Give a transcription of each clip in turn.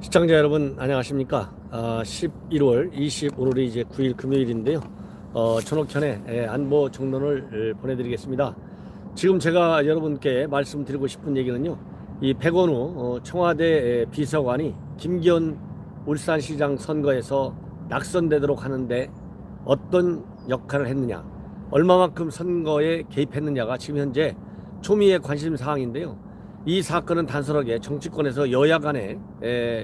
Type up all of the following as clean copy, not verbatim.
시청자 여러분 안녕하십니까. 11월 20 오늘이 이제 9일 금요일인데요. 전옥현의 안보 정론을 보내드리겠습니다. 지금 제가 여러분께 말씀드리고 싶은 얘기는요, 이 백원우 청와대 비서관이 김기현 울산시장 선거에서 낙선되도록 하는데 어떤 역할을 했느냐, 얼마만큼 선거에 개입했느냐가 지금 현재 초미의 관심 사항인데요. 이 사건은 단순하게 정치권에서 여야 간의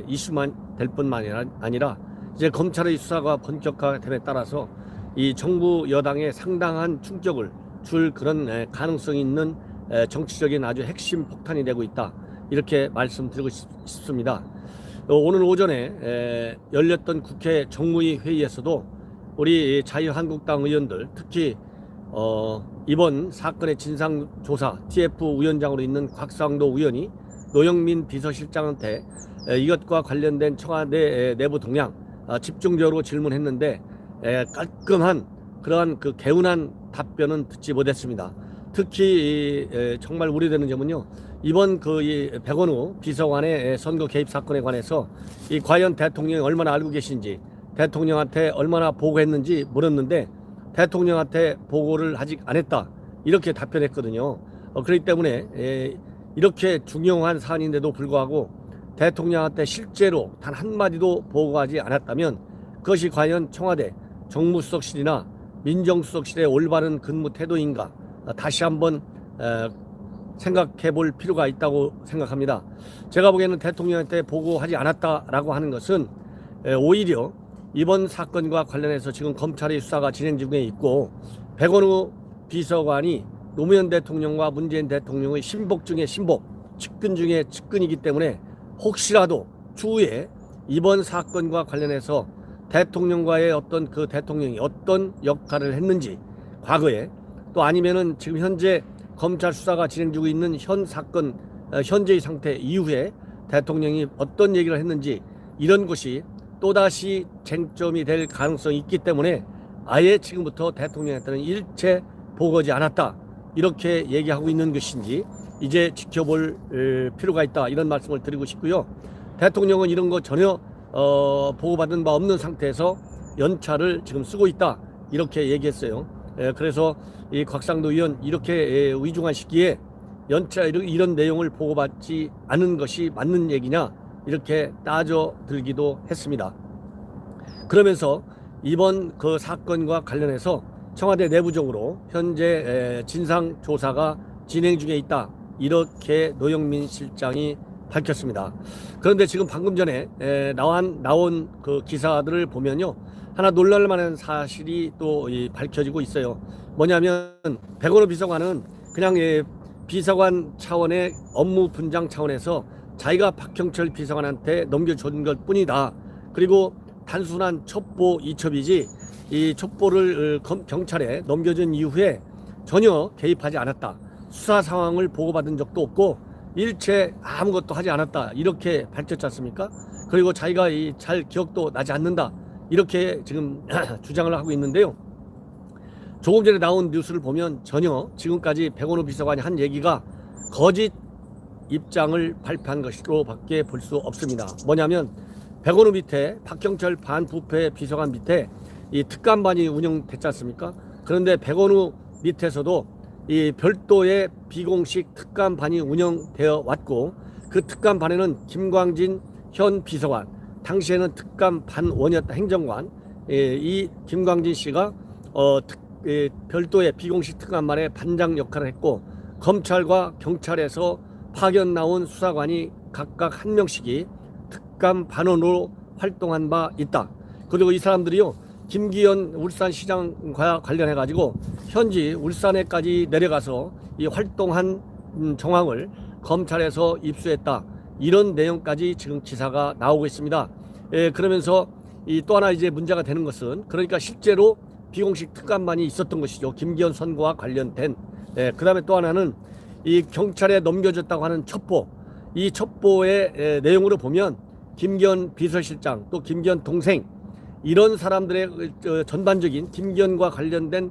이슈만 될 뿐만 아니라 이제 검찰의 수사가 본격화됨에 따라서 이 정부 여당에 상당한 충격을 줄 그런 가능성이 있는 정치적인 아주 핵심 폭탄이 되고 있다, 이렇게 말씀드리고 싶습니다. 오늘 오전에 열렸던 국회 정무위 회의에서도 우리 자유한국당 의원들, 특히 이번 사건의 진상조사 TF 위원장으로 있는 곽상도 의원이 노영민 비서실장한테 이것과 관련된 청와대 내부 동향 집중적으로 질문했는데 깔끔한 그러한 그 개운한 답변은 듣지 못했습니다. 특히 정말 우려되는 점은요, 이번 이 백원우 비서관의 선거 개입 사건에 관해서 이 과연 대통령이 얼마나 알고 계신지, 대통령한테 얼마나 보고했는지 물었는데 대통령한테 보고를 아직 안 했다, 이렇게 답변했거든요. 그렇기 때문에 이렇게 중요한 사안인데도 불구하고 대통령한테 실제로 단 한마디도 보고하지 않았다면 그것이 과연 청와대 정무수석실이나 민정수석실의 올바른 근무 태도인가, 다시 한번 생각해 볼 필요가 있다고 생각합니다. 제가 보기에는 대통령한테 보고하지 않았다라고 하는 것은 오히려 이번 사건과 관련해서 지금 검찰의 수사가 진행 중에 있고 백원우 비서관이 노무현 대통령과 문재인 대통령의 신복 중에 신복, 측근 중에 측근이기 때문에 혹시라도 추후에 이번 사건과 관련해서 대통령과의 어떤 그 대통령이 어떤 역할을 했는지, 과거에 또 아니면은 지금 현재 검찰 수사가 진행 중에 있는 현 사건 현재의 상태 이후에 대통령이 어떤 얘기를 했는지, 이런 것이 또다시 쟁점이 될 가능성이 있기 때문에 아예 지금부터 대통령한테는 일체 보고하지 않았다, 이렇게 얘기하고 있는 것인지 이제 지켜볼 필요가 있다, 이런 말씀을 드리고 싶고요. 대통령은 이런 거 전혀 보고받은 바 없는 상태에서 연차를 지금 쓰고 있다, 이렇게 얘기했어요. 그래서 이 곽상도 의원 이렇게 위중한 시기에 연차 이런 내용을 보고받지 않은 것이 맞는 얘기냐, 이렇게 따져 들기도 했습니다. 그러면서 이번 그 사건과 관련해서 청와대 내부적으로 현재 진상조사가 진행 중에 있다, 이렇게 노영민 실장이 밝혔습니다. 그런데 지금 방금 전에 나온 그 기사들을 보면요, 하나 놀랄만한 사실이 또 밝혀지고 있어요. 뭐냐면 백원우 비서관은 그냥 비서관 차원의 업무 분장 차원에서 자기가 박형철 비서관한테 넘겨준 것 뿐이다. 그리고 단순한 첩보 이첩이지 이 첩보를 경찰에 넘겨준 이후에 전혀 개입하지 않았다, 수사 상황을 보고받은 적도 없고 일체 아무것도 하지 않았다, 이렇게 밝혔지 않습니까? 그리고 자기가 잘 기억도 나지 않는다, 이렇게 지금 주장을 하고 있는데요. 조금 전에 나온 뉴스를 보면 전혀 지금까지 백원우 비서관이 한 얘기가 거짓 입장을 발표한 것으로 밖에 볼 수 없습니다. 뭐냐면 백원우 밑에 박형철 반부패 비서관 밑에 이 특감반이 운영됐지 않습니까? 그런데 백원우 밑에서도 이 별도의 비공식 특감반이 운영되어 왔고 그 특감반에는 김광진 현 비서관, 당시에는 특감반원이었다, 행정관, 이 김광진 씨가 별도의 비공식 특감반의 반장 역할을 했고 검찰과 경찰에서 파견 나온 수사관이 각각 한 명씩이 특감 반원으로 활동한 바 있다. 그리고 이 사람들이요, 김기현 울산시장과 관련해 가지고 현지 울산에까지 내려가서 이 활동한 정황을 검찰에서 입수했다, 이런 내용까지 지금 기사가 나오고 있습니다. 그러면서 또 하나 이제 문제가 되는 것은, 그러니까 실제로 비공식 특감반이 있었던 것이죠, 김기현 선거와 관련된. 그 다음에 또 하나는 이 경찰에 넘겨졌다고 하는 첩보, 이 첩보의 내용으로 보면 김기현 비서실장 또 김기현 동생 이런 사람들의 전반적인 김기현과 관련된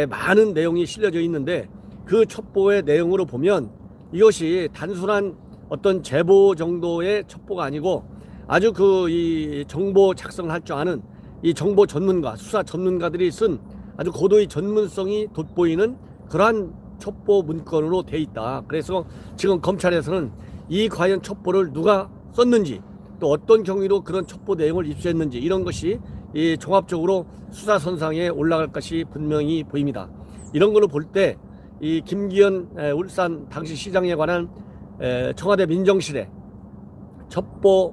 많은 내용이 실려져 있는데, 그 첩보의 내용으로 보면 이것이 단순한 어떤 제보 정도의 첩보가 아니고 아주 이 정보 작성할 줄 아는 이 정보 전문가, 수사 전문가들이 쓴 아주 고도의 전문성이 돋보이는 그러한 첩보 문건으로 돼 있다. 그래서 지금 검찰에서는 이 과연 첩보를 누가 썼는지, 또 어떤 경위로 그런 첩보 내용을 입수했는지, 이런 것이 이 종합적으로 수사선상에 올라갈 것이 분명히 보입니다. 이런 걸로 볼 때 이 김기현 울산 당시 시장에 관한 청와대 민정실의 첩보과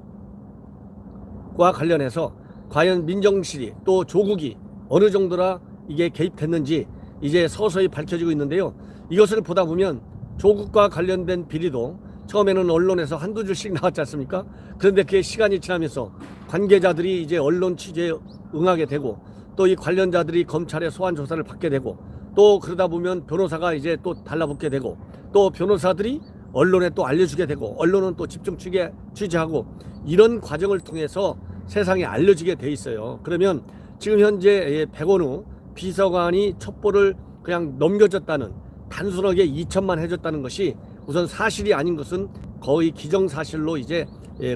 관련해서 과연 민정실이 또 조국이 어느 정도나 이게 개입했는지 이제 서서히 밝혀지고 있는데요. 이것을 보다 보면 조국과 관련된 비리도 처음에는 언론에서 한두 줄씩 나왔지 않습니까? 그런데 그게 시간이 지나면서 관계자들이 이제 언론 취재에 응하게 되고, 또 이 관련자들이 검찰의 소환 조사를 받게 되고, 또 그러다 보면 변호사가 이제 또 달라붙게 되고, 또 변호사들이 언론에 또 알려주게 되고, 언론은 또 집중 취재하고, 이런 과정을 통해서 세상에 알려지게 돼 있어요. 그러면 지금 현재 백원우 비서관이 첩보를 그냥 넘겨줬다는, 단순하게 2천만 해줬다는 것이 우선 사실이 아닌 것은 거의 기정사실로 이제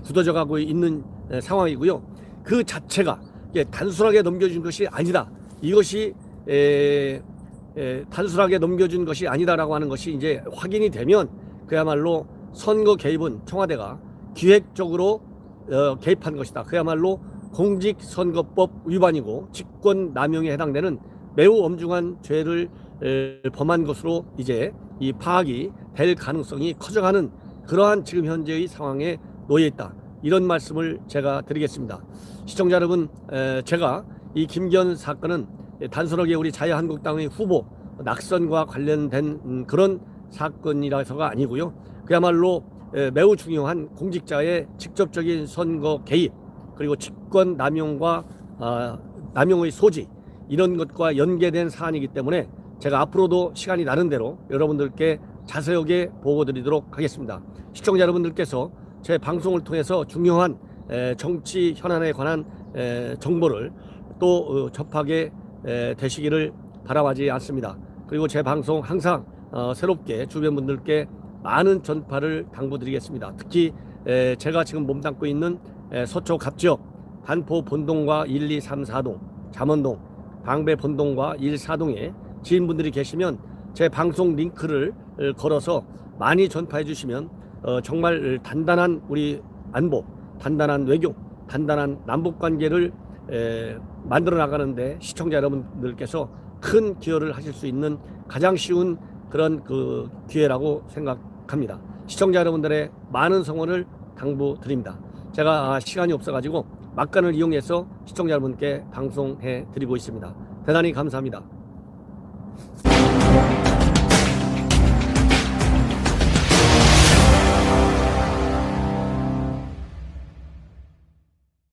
굳어져 가고 있는 상황이고요. 그 자체가 단순하게 넘겨준 것이 아니다. 이것이 단순하게 넘겨준 것이 아니다라고 하는 것이 이제 확인이 되면 그야말로 선거 개입은 청와대가 기획적으로 개입한 것이다. 그야말로 공직선거법 위반이고 직권남용에 해당되는 매우 엄중한 죄를 범한 것으로 이제 이 파악이 될 가능성이 커져가는 그러한 지금 현재의 상황에 놓여 있다. 이런 말씀을 제가 드리겠습니다. 시청자 여러분, 제가 이 김기현 사건은 단순하게 우리 자유한국당의 후보 낙선과 관련된 그런 사건이라서가 아니고요. 그야말로 매우 중요한 공직자의 직접적인 선거 개입, 그리고 직권 남용과 남용의 소지, 이런 것과 연계된 사안이기 때문에 제가 앞으로도 시간이 나는 대로 여러분들께 자세하게 보고 드리도록 하겠습니다. 시청자 여러분들께서 제 방송을 통해서 중요한 정치 현안에 관한 정보를 또 접하게 되시기를 바라지 않습니다. 그리고 제 방송 항상 새롭게 주변 분들께 많은 전파를 당부드리겠습니다. 특히 제가 지금 몸담고 있는 서초 갑지역 반포 본동과 1, 2, 3, 4동, 잠원동, 방배 본동과 1, 4동에 지인분들이 계시면 제 방송 링크를 걸어서 많이 전파해 주시면 정말 단단한 우리 안보, 단단한 외교, 단단한 남북관계를 만들어 나가는데 시청자 여러분들께서 큰 기여를 하실 수 있는 가장 쉬운 그런 그 기회라고 생각합니다. 시청자 여러분들의 많은 성원을 당부드립니다. 제가 시간이 없어가지고 막간을 이용해서 시청자 여러분께 방송해 드리고 있습니다. 대단히 감사합니다.